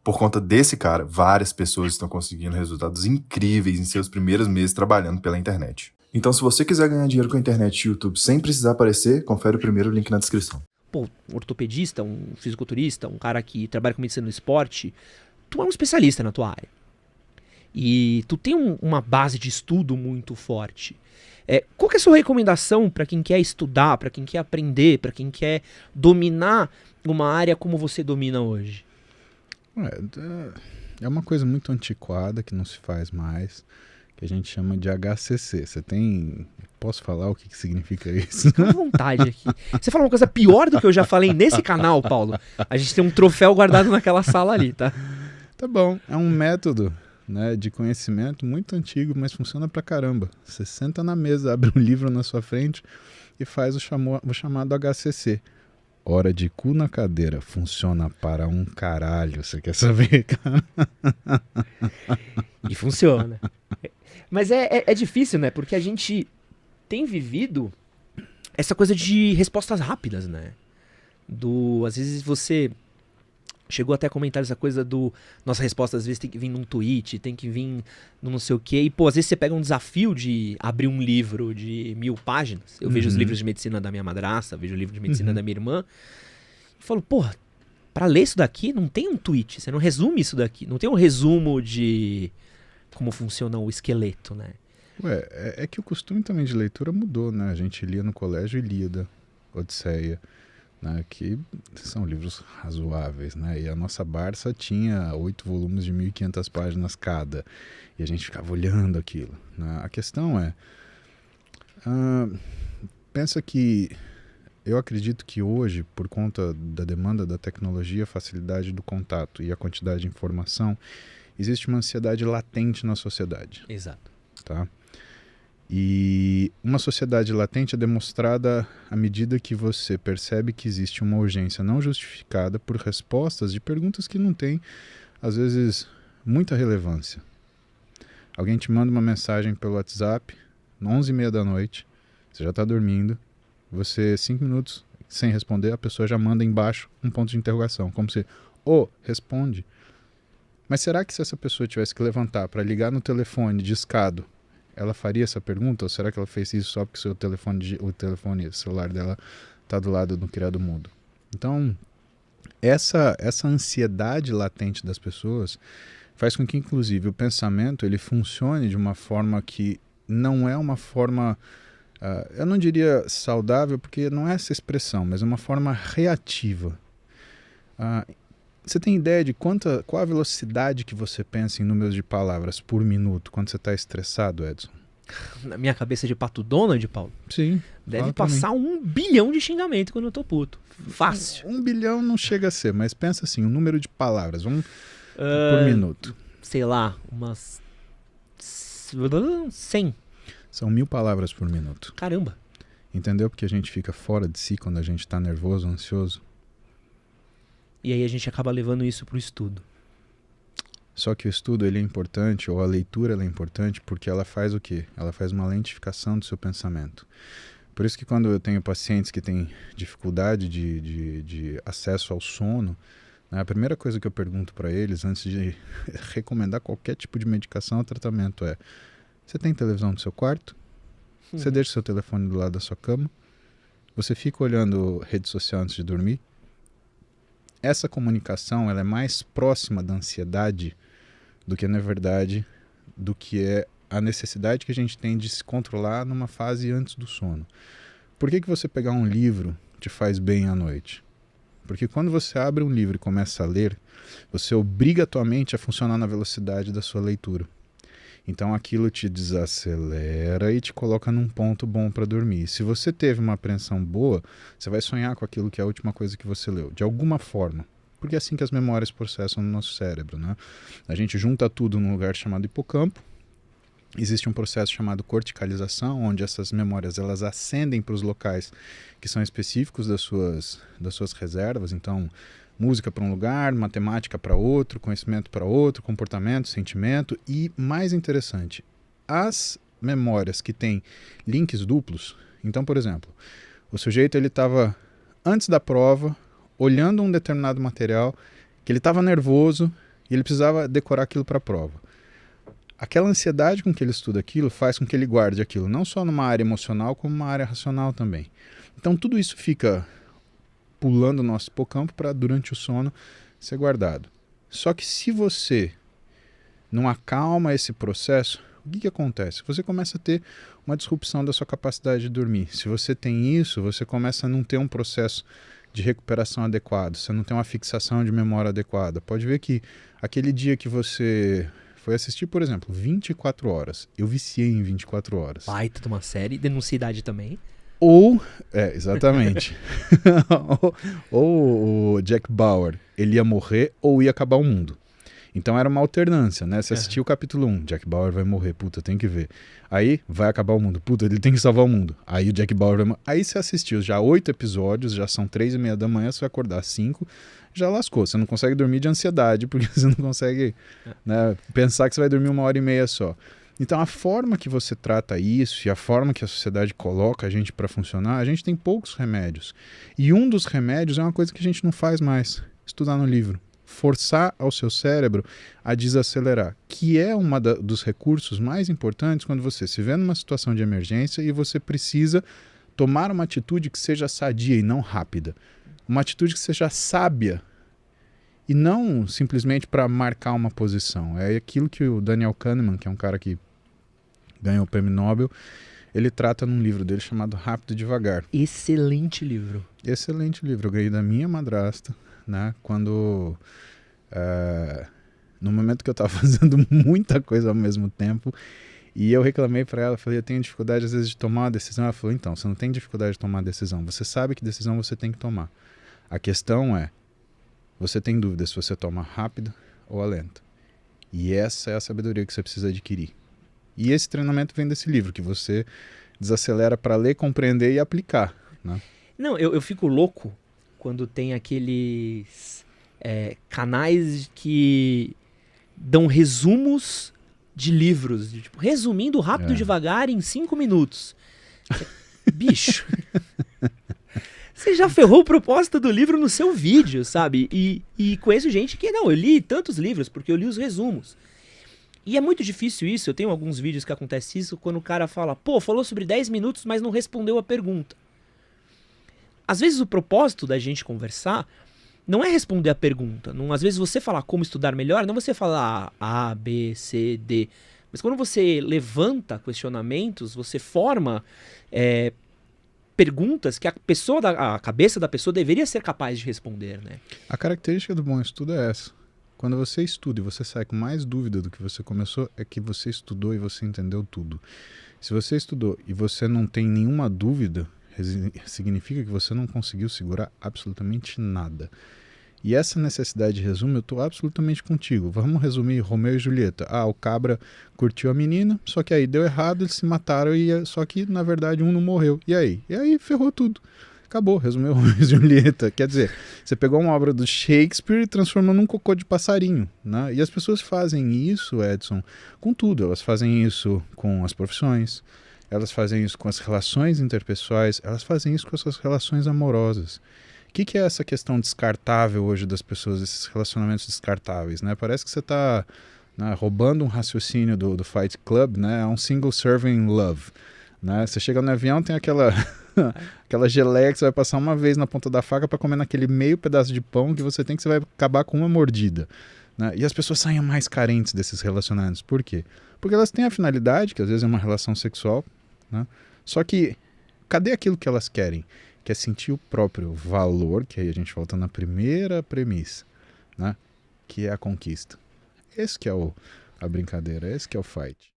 Por conta desse cara, várias pessoas estão conseguindo resultados incríveis em seus primeiros meses trabalhando pela internet. Então, se você quiser ganhar dinheiro com a internet e YouTube sem precisar aparecer, confere o primeiro link na descrição. Pô, um ortopedista, um fisiculturista, um cara que trabalha com medicina no esporte, tu é um especialista na tua área. E tu tem uma base de estudo muito forte. Qual que é a sua recomendação para quem quer estudar, para quem quer aprender, para quem quer dominar uma área como você domina hoje? É uma coisa muito antiquada que não se faz mais, que a gente chama de HCC. Você tem... Posso falar o que significa isso? Fica à vontade aqui. Você falou uma coisa pior do que eu já falei nesse canal, Paulo. A gente tem um troféu guardado naquela sala ali, tá? Tá bom. É um método, né, de conhecimento muito antigo, mas funciona pra caramba. Você senta na mesa, abre um livro na sua frente e faz o chamado HCC. Hora de cu na cadeira. Funciona para um caralho. Você quer saber, cara? E funciona. Mas é difícil, né? Porque a gente tem vivido essa coisa de respostas rápidas, né? Às vezes você chegou até a comentar essa coisa nossa resposta às vezes tem que vir num tweet, tem que vir num não sei o quê. E, pô, às vezes você pega um desafio de abrir um livro de 1000 páginas. Eu vejo os livros de medicina da minha madrasta, vejo o livro de medicina da minha irmã. E falo, pô, pra ler isso daqui não tem um tweet, você não resume isso daqui. Não tem um resumo de como funciona o esqueleto, né? É que o costume também de leitura mudou, né? A gente lia no colégio Ilíada, Odisseia, né? Que são livros razoáveis, né? E a nossa Barça tinha 8 volumes de 1500 páginas cada. E a gente ficava olhando aquilo, né? A questão é... pensa que... Eu acredito que hoje, por conta da demanda da tecnologia, a facilidade do contato e a quantidade de informação, existe uma ansiedade latente na sociedade. Exato. Tá? E uma sociedade latente é demonstrada à medida que você percebe que existe uma urgência não justificada por respostas de perguntas que não têm, às vezes, muita relevância. Alguém te manda uma mensagem pelo WhatsApp, 11h30 da noite, você já está dormindo, você, 5 minutos sem responder, a pessoa já manda embaixo um ponto de interrogação, como se, responde. Mas será que se essa pessoa tivesse que levantar para ligar no telefone discado, ela faria essa pergunta? Ou será que ela fez isso só porque o celular dela está do lado do criado mudo? Então, essa ansiedade latente das pessoas faz com que, inclusive, o pensamento ele funcione de uma forma que não é uma forma... eu não diria saudável, porque não é essa expressão, mas é uma forma reativa. Você tem ideia de qual a velocidade que você pensa em números de palavras por minuto quando você está estressado, Edson? Na minha cabeça de pato Donald, Paulo? Sim. Deve passar 1 bilhão de xingamento quando eu tô puto. Fácil. 1 bilhão não chega a ser, mas pensa assim, o número de palavras, por minuto. Sei lá, umas 100. São 1000 palavras por minuto. Caramba. Entendeu? Porque a gente fica fora de si quando a gente está nervoso, ansioso. E aí a gente acaba levando isso pro estudo. Só que o estudo ele é importante, ou a leitura ela é importante, porque ela faz o quê? Ela faz uma lentificação do seu pensamento. Por isso que quando eu tenho pacientes que têm dificuldade de acesso ao sono, né, a primeira coisa que eu pergunto para eles, antes de recomendar qualquer tipo de medicação ou tratamento é: você tem televisão no seu quarto? Você deixa o seu telefone do lado da sua cama? Você fica olhando rede social antes de dormir? Essa comunicação ela é mais próxima da ansiedade do que, na verdade, do que é a necessidade que a gente tem de se controlar numa fase antes do sono. Por que você pegar um livro te faz bem à noite? Porque quando você abre um livro e começa a ler, você obriga a tua mente a funcionar na velocidade da sua leitura. Então aquilo te desacelera e te coloca num ponto bom para dormir. Se você teve uma apreensão boa, você vai sonhar com aquilo que é a última coisa que você leu, de alguma forma. Porque é assim que as memórias processam no nosso cérebro, né? A gente junta tudo num lugar chamado hipocampo. Existe um processo chamado corticalização, onde essas memórias elas ascendem para os locais que são específicos das suas reservas. Então, música para um lugar, matemática para outro, conhecimento para outro, comportamento, sentimento. E, mais interessante, as memórias que têm links duplos. Então, por exemplo, o sujeito ele estava, antes da prova, olhando um determinado material, que ele estava nervoso E ele precisava decorar aquilo para a prova. Aquela ansiedade com que ele estuda aquilo faz com que ele guarde aquilo, não só numa área emocional, como numa área racional também. Então tudo isso fica pulando o nosso hipocampo para, durante o sono, ser guardado. Só que se você não acalma esse processo, o que acontece? Você começa a ter uma disrupção da sua capacidade de dormir. Se você tem isso, você começa a não ter um processo de recuperação adequado, você não tem uma fixação de memória adequada. Pode ver que aquele dia que você foi assistir, por exemplo, 24 horas, eu viciei em 24 horas. Baita de uma série, denuncia idade também. Ou, exatamente, ou o Jack Bauer, ele ia morrer ou ia acabar o mundo. Então era uma alternância, né? Você assistiu o capítulo 1, Jack Bauer vai morrer, puta, tem que ver. Aí vai acabar o mundo, puta, ele tem que salvar o mundo. Aí o Jack Bauer vai morrer. Aí você assistiu já 8 episódios, já são 3:30 da manhã, você vai acordar às 5, já lascou. Você não consegue dormir de ansiedade, porque você não consegue, né, pensar que você vai dormir 1h30 só. Então a forma que você trata isso e a forma que a sociedade coloca a gente para funcionar, a gente tem poucos remédios. E um dos remédios é uma coisa que a gente não faz mais, estudar no livro. Forçar ao seu cérebro a desacelerar, que é dos recursos mais importantes quando você se vê numa situação de emergência e você precisa tomar uma atitude que seja sadia e não rápida. Uma atitude que seja sábia e não simplesmente para marcar uma posição. É aquilo que o Daniel Kahneman, que é um cara que ganhou o prêmio Nobel, ele trata num livro dele chamado Rápido e Devagar. Excelente livro. Excelente livro. Eu ganhei da minha madrasta, né? Quando... no momento que eu estava fazendo muita coisa ao mesmo tempo, e eu reclamei para ela, falei, eu tenho dificuldade às vezes de tomar uma decisão. Ela falou, então, você não tem dificuldade de tomar decisão, você sabe que decisão você tem que tomar. A questão é, você tem dúvida se você toma rápido ou a lenta. E essa é a sabedoria que você precisa adquirir. E esse treinamento vem desse livro, que você desacelera para ler, compreender e aplicar, né? Não, eu fico louco quando tem aqueles canais que dão resumos de livros, tipo, resumindo rápido e devagar em 5 minutos. Bicho, você já ferrou o propósito do livro no seu vídeo, sabe? E conheço gente que, não, eu li tantos livros porque eu li os resumos. E é muito difícil isso, eu tenho alguns vídeos que acontece isso, quando o cara fala, pô, falou sobre 10 minutos, mas não respondeu a pergunta. Às vezes o propósito da gente conversar não é responder a pergunta. Não, às vezes você falar como estudar melhor, não você falar A, B, C, D. Mas quando você levanta questionamentos, você forma perguntas que a cabeça da pessoa deveria ser capaz de responder, né? A característica do bom estudo é essa. Quando você estuda e você sai com mais dúvida do que você começou, é que você estudou e você entendeu tudo. Se você estudou e você não tem nenhuma dúvida, significa que você não conseguiu segurar absolutamente nada. E essa necessidade de resumo, eu estou absolutamente contigo. Vamos resumir Romeu e Julieta. O cabra curtiu a menina, só que aí deu errado, eles se mataram, só que na verdade um não morreu. E aí? E aí ferrou tudo. Acabou, resumiu Romeu e Julieta. Quer dizer, você pegou uma obra do Shakespeare e transformou num cocô de passarinho, né? E as pessoas fazem isso, Edson, com tudo. Elas fazem isso com as profissões, elas fazem isso com as relações interpessoais, elas fazem isso com as suas relações amorosas. O que é essa questão descartável hoje das pessoas, esses relacionamentos descartáveis, né? Parece que você está, né, roubando um raciocínio do Fight Club, né? É um single serving love, né? Você chega no avião, tem aquela geleia que você vai passar uma vez na ponta da faca para comer naquele meio pedaço de pão que você vai acabar com uma mordida, né? E as pessoas saem mais carentes desses relacionamentos. Por quê? Porque elas têm a finalidade, que às vezes é uma relação sexual, né? Só que cadê aquilo que elas querem? Que é sentir o próprio valor, que aí a gente volta na primeira premissa, né? Que é a conquista. Esse que é a brincadeira, esse que é o fight.